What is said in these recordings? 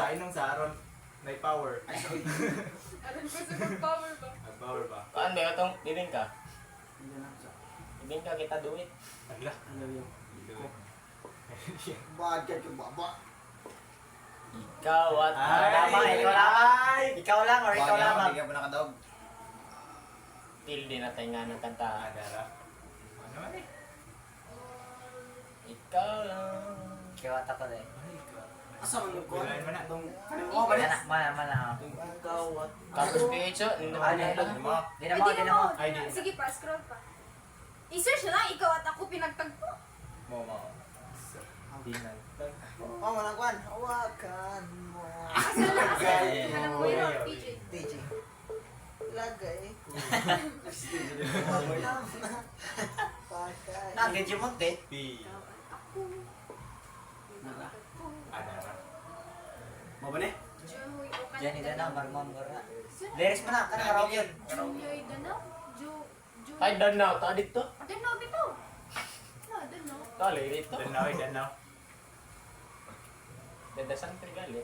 inom sa aron. May power. Alam ko sa mag-power ba? May power ba? Kaan ba itong living ka? Hindi na sa. Living ka kita duit. Ala. Ano yung Ay. budget yung baba. Ikaw at ikaw lamang. Ikaw lang or ikaw lamang. Bigyan mo na kadog. Tilde na tayo nga ng kanta. Adara. Ano naman eh? Ikaw lang. Kiwata ko din. Ay, God. Asa man yung kon? Wala naman na. Dong kanimo ba Mana, mana, mana. Ikaw at tapos PHO. Di na mo, di na mo. Ay, di. Sige pa, scroll pa. I-search na lang, ikaw at ako pinagtagpo. Mo. Oh, wala kwan. Hawakan mo. Asal na, asal. Kanang mo yun, PJ. DJ. Lagay ko. Pakay. Nagedyo mo, te. P. Ikaw at ako. Pinagtagpo. Adara. Mo ba ni? Joy, o kanta Diyan, ito na, lang. marmamura. Lyrics mo na, kanang karaoke yun. Joy, danaw. Ay, danaw. Ta dito. Danaw, bitaw. No, danaw. Tali dito. Danaw, danaw. Dadasan trigali.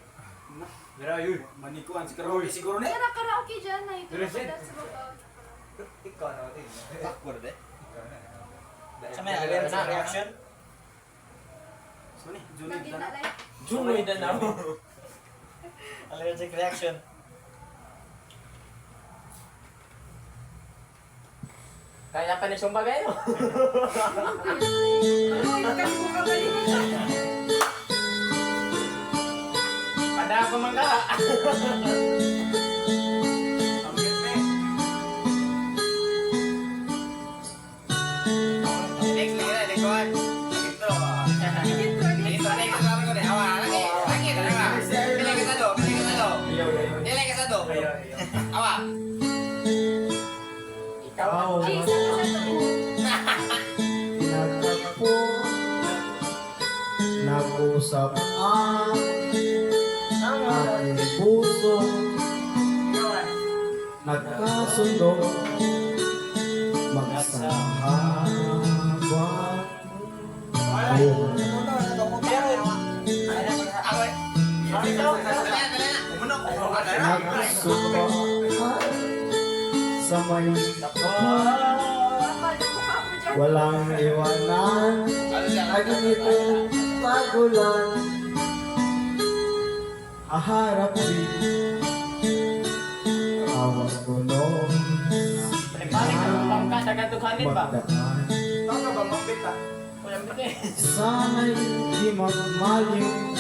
Pero yun. Manikuan si karaoke siguro ni. Kaya karaoke dyan na ito. Pero sin- Dapat sa baba. Ikaw na din. Backward eh. Sa may lyrics na reaction. So ni, Junid Lagi na na. like. Junoy danaw. Allergic reaction. Kaya pa ni sumbagay no. Ano yung kanimo ka ba rin? Pada pa man ka. Ang ganda. Next lagi na, dekon. Ito. Ito, next sabi ko na. Awa, lagi na nga. Pilih ka sa do, pilih ka sa do. Pilih ka sa do. Awa. Ikaw. Ay, isa ka sa to. Pinagtagpo, nag-usap ang aking puso, nagkasundo, magsahabang nagsubahan sa may Kapal na mukha mo dyan. walang iwanan, nagingitong pagulan, haharap din awang gunong Balik ka pang ka sa katughanin ba? magdaan. Tama ba, mapit ah? Walang bigay. Sana'y di magmaliw